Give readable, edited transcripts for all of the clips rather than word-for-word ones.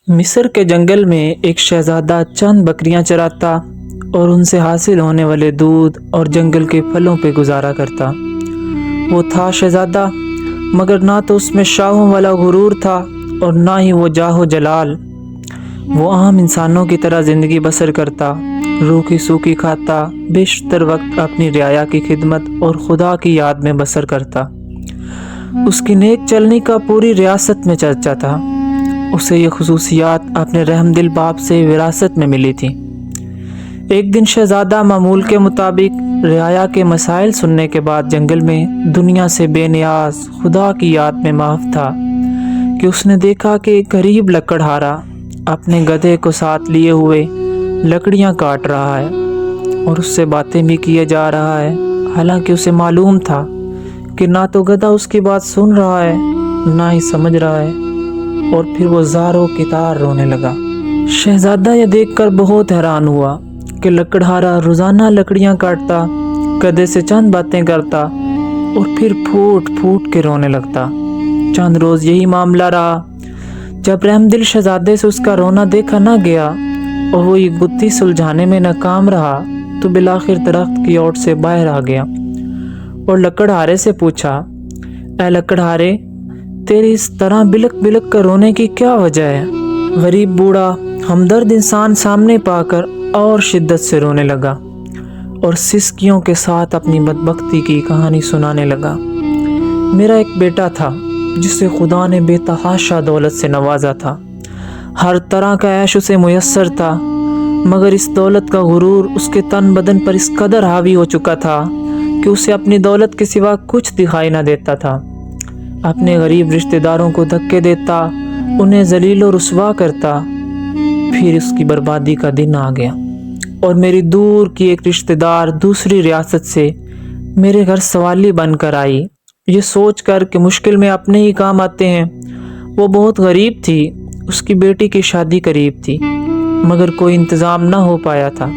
مصر کے جنگل میں ایک شہزادہ چند بکریاں چراتا اور ان سے حاصل ہونے والے دودھ اور جنگل کے پھلوں پہ گزارا کرتا۔ وہ تھا شہزادہ، مگر نہ تو اس میں شاہوں والا غرور تھا اور نہ ہی وہ جاہ و جلال۔ وہ عام انسانوں کی طرح زندگی بسر کرتا، روکھی سوکھی کھاتا، بیشتر وقت اپنی رعایا کی خدمت اور خدا کی یاد میں بسر کرتا۔ اس کی نیک چلنی کا پوری ریاست میں چرچا تھا۔ اسے یہ خصوصیات اپنے رحم دل باپ سے وراثت میں ملی تھی۔ ایک دن شہزادہ معمول کے مطابق رعایا کے مسائل سننے کے بعد جنگل میں دنیا سے بے نیاز خدا کی یاد میں محو تھا کہ اس نے دیکھا کہ ایک غریب لکڑہارا اپنے گدھے کو ساتھ لیے ہوئے لکڑیاں کاٹ رہا ہے اور اس سے باتیں بھی کیے جا رہا ہے، حالانکہ اسے معلوم تھا کہ نہ تو گدھا اس کی بات سن رہا ہے نہ ہی سمجھ رہا ہے۔ اور پھر وہ زاروں کی طرح رونے لگا۔ شہزادہ یہ دیکھ کر بہت حیران ہوا کہ لکڑہارا روزانہ لکڑیاں کاٹتا، گدھے سے چند باتیں کرتا اور پھر پھوٹ پھوٹ کے رونے لگتا۔ چند روز یہی معاملہ رہا۔ جب رحم دل شہزادے سے اس کا رونا دیکھا نہ گیا اور وہ یہ گتھی سلجھانے میں ناکام رہا تو بالآخر درخت کی اوٹ سے باہر آ گیا اور لکڑہارے سے پوچھا، اے لکڑہارے، تیری اس طرح بلک بلک کر رونے کی کیا وجہ ہے؟ غریب بوڑھا ہمدرد انسان سامنے پا کر اور شدت سے رونے لگا اور سسکیوں کے ساتھ اپنی بدبختی کی کہانی سنانے لگا۔ میرا ایک بیٹا تھا جسے خدا نے بے تحاشا دولت سے نوازا تھا۔ ہر طرح کا عیش اسے میسر تھا، مگر اس دولت کا غرور اس کے تن بدن پر اس قدر حاوی ہو چکا تھا کہ اسے اپنی دولت کے سوا کچھ دکھائی نہ دیتا تھا۔ اپنے غریب رشتہ داروں کو دھکے دیتا، انہیں ذلیل و رسوا کرتا۔ پھر اس کی بربادی کا دن آ گیا اور میری دور کی ایک رشتہ دار دوسری ریاست سے میرے گھر سوالی بن کر آئی، یہ سوچ کر کہ مشکل میں اپنے ہی کام آتے ہیں۔ وہ بہت غریب تھی، اس کی بیٹی کی شادی قریب تھی، مگر کوئی انتظام نہ ہو پایا تھا۔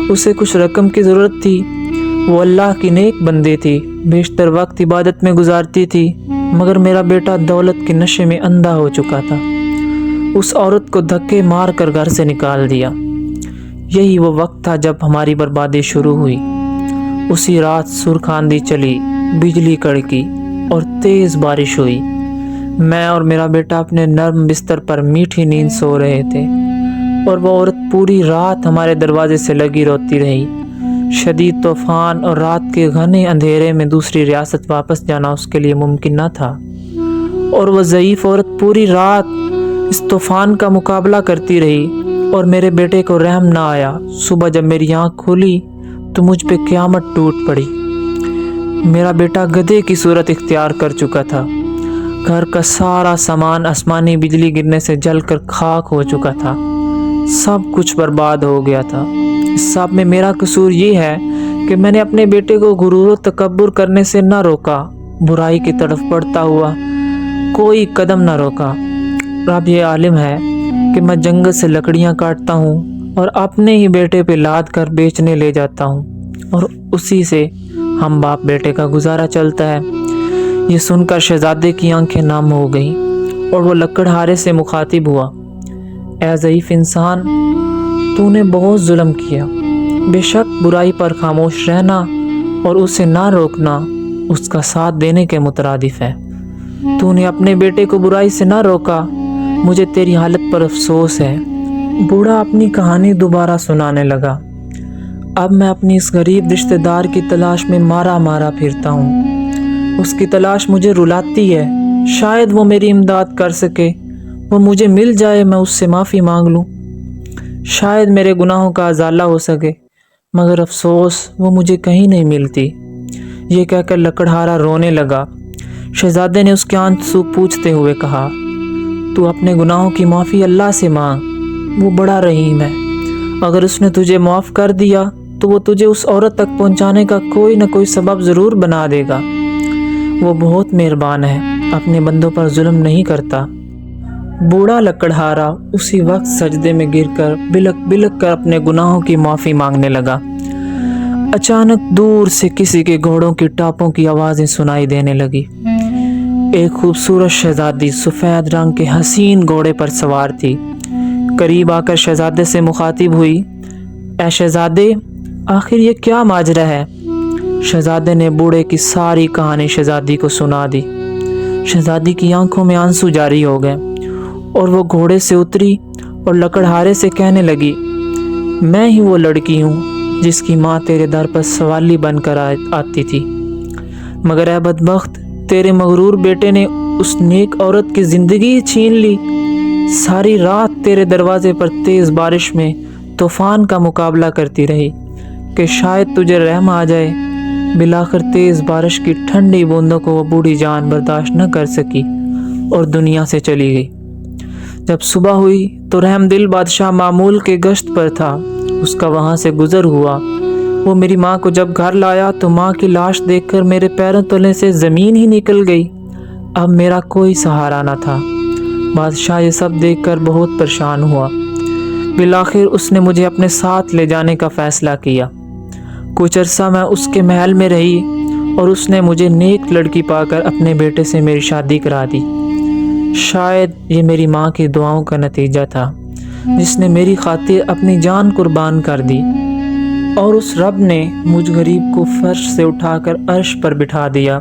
اسے کچھ رقم کی ضرورت تھی۔ وہ اللہ کی نیک بندی تھی، بیشتر وقت عبادت میں گزارتی تھی، مگر میرا بیٹا دولت کے نشے میں اندھا ہو چکا تھا۔ اس عورت کو دھکے مار کر گھر سے نکال دیا۔ یہی وہ وقت تھا جب ہماری بربادی شروع ہوئی۔ اسی رات سرخ آندھی چلی، بجلی کڑکی اور تیز بارش ہوئی۔ میں اور میرا بیٹا اپنے نرم بستر پر میٹھی نیند سو رہے تھے اور وہ عورت پوری رات ہمارے دروازے سے لگی روتی رہی۔ شدید طوفان اور رات کے گھنے اندھیرے میں دوسری ریاست واپس جانا اس کے لیے ممکن نہ تھا، اور وہ ضعیف عورت پوری رات اس طوفان کا مقابلہ کرتی رہی اور میرے بیٹے کو رحم نہ آیا۔ صبح جب میری آنکھ کھلی تو مجھ پہ قیامت ٹوٹ پڑی۔ میرا بیٹا گدھے کی صورت اختیار کر چکا تھا۔ گھر کا سارا سامان آسمانی بجلی گرنے سے جل کر خاک ہو چکا تھا۔ سب کچھ برباد ہو گیا تھا۔ اس سب میں میرا قصور یہ ہے کہ میں نے اپنے بیٹے کو غرور و تکبر کرنے سے نہ روکا، برائی کی طرف بڑھتا ہوا کوئی قدم نہ روکا۔ رب یہ عالم ہے کہ میں جنگل سے لکڑیاں کاٹتا ہوں اور اپنے ہی بیٹے پہ لاد کر بیچنے لے جاتا ہوں، اور اسی سے ہم باپ بیٹے کا گزارا چلتا ہے۔ یہ سن کر شہزادے کی آنکھیں نم ہو گئیں اور وہ لکڑہارے سے مخاطب ہوا، اے ضعیف انسان، تو نے بہت ظلم کیا۔ بے شک برائی پر خاموش رہنا اور اسے نہ روکنا اس کا ساتھ دینے کے مترادف ہے۔ تو نے اپنے بیٹے کو برائی سے نہ روکا، مجھے تیری حالت پر افسوس ہے۔ بوڑھا اپنی کہانی دوبارہ سنانے لگا۔ اب میں اپنی اس غریب رشتہ دار کی تلاش میں مارا مارا پھرتا ہوں۔ اس کی تلاش مجھے رلاتی ہے۔ شاید وہ میری امداد کر سکے، وہ مجھے مل جائے، میں اس سے معافی مانگ لوں۔ شاید میرے گناہوں کا ازالہ ہو سکے، مگر افسوس وہ مجھے کہیں نہیں ملتی۔ یہ کہہ کر لکڑہارا رونے لگا۔ شہزادے نے اس کے آنسو پوچھتے ہوئے کہا، تو اپنے گناہوں کی معافی اللہ سے مانگ، وہ بڑا رحیم ہے۔ اگر اس نے تجھے معاف کر دیا تو وہ تجھے اس عورت تک پہنچانے کا کوئی نہ کوئی سبب ضرور بنا دے گا۔ وہ بہت مہربان ہے، اپنے بندوں پر ظلم نہیں کرتا۔ بوڑھا لکڑہارا اسی وقت سجدے میں گر کر بلک بلک کر اپنے گناہوں کی معافی مانگنے لگا۔ اچانک دور سے کسی کے گھوڑوں کی ٹاپوں کی آوازیں سنائی دینے لگی۔ ایک خوبصورت شہزادی سفید رنگ کے حسین گھوڑے پر سوار تھی۔ قریب آ کر شہزادے سے مخاطب ہوئی، اے شہزادے، آخر یہ کیا ماجرا ہے؟ شہزادے نے بوڑھے کی ساری کہانی شہزادی کو سنا دی۔ شہزادی کی آنکھوں میں آنسو جاری ہو گئے اور وہ گھوڑے سے اتری اور لکڑہارے سے کہنے لگی، میں ہی وہ لڑکی ہوں جس کی ماں تیرے در پر سوالی بن کر آتی تھی، مگر اے بدبخت، تیرے مغرور بیٹے نے اس نیک عورت کی زندگی چھین لی۔ ساری رات تیرے دروازے پر تیز بارش میں طوفان کا مقابلہ کرتی رہی کہ شاید تجھے رحم آ جائے۔ بالآخر تیز بارش کی ٹھنڈی بوندوں کو وہ بوڑھی جان برداشت نہ کر سکی اور دنیا سے چلی گئی۔ جب صبح ہوئی تو رحم دل بادشاہ معمول کے گشت پر تھا، اس کا وہاں سے گزر ہوا۔ وہ میری ماں کو جب گھر لایا تو ماں کی لاش دیکھ کر میرے پیروں تلے سے زمین ہی نکل گئی۔ اب میرا کوئی سہارا نہ تھا۔ بادشاہ یہ سب دیکھ کر بہت پریشان ہوا۔ بالآخر اس نے مجھے اپنے ساتھ لے جانے کا فیصلہ کیا۔ کچھ عرصہ میں اس کے محل میں رہی اور اس نے مجھے نیک لڑکی پا کر اپنے بیٹے سے میری شادی کرا دی۔ شاید یہ میری ماں کی دعاؤں کا نتیجہ تھا، جس نے میری خاطر اپنی جان قربان کر دی، اور اس رب نے مجھ غریب کو فرش سے اٹھا کر عرش پر بٹھا دیا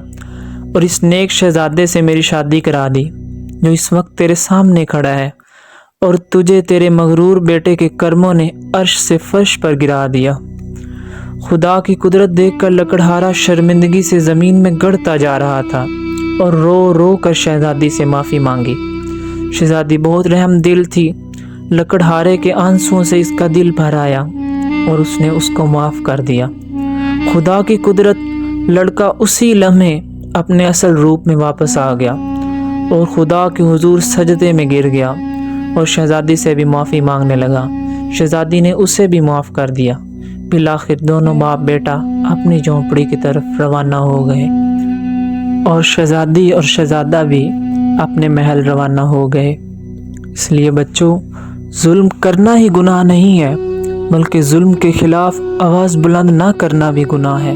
اور اس نیک شہزادے سے میری شادی کرا دی جو اس وقت تیرے سامنے کھڑا ہے، اور تجھے تیرے مغرور بیٹے کے کرموں نے عرش سے فرش پر گرا دیا۔ خدا کی قدرت دیکھ کر لکڑہارا شرمندگی سے زمین میں گڑتا جا رہا تھا اور رو رو کر شہزادی سے معافی مانگی۔ شہزادی بہت رحم دل تھی۔ لکڑہارے کے آنسوؤں سے اس کا دل بھر آیا اور اس نے اس کو معاف کر دیا۔ خدا کی قدرت، لڑکا اسی لمحے اپنے اصل روپ میں واپس آ گیا اور خدا کے حضور سجدے میں گر گیا اور شہزادی سے بھی معافی مانگنے لگا۔ شہزادی نے اسے بھی معاف کر دیا۔ بالآخر دونوں باپ بیٹا اپنی جھونپڑی کی طرف روانہ ہو گئے اور شہزادی اور شہزادہ بھی اپنے محل روانہ ہو گئے۔ اس لیے بچوں، ظلم کرنا ہی گناہ نہیں ہے، بلکہ ظلم کے خلاف آواز بلند نہ کرنا بھی گناہ ہے۔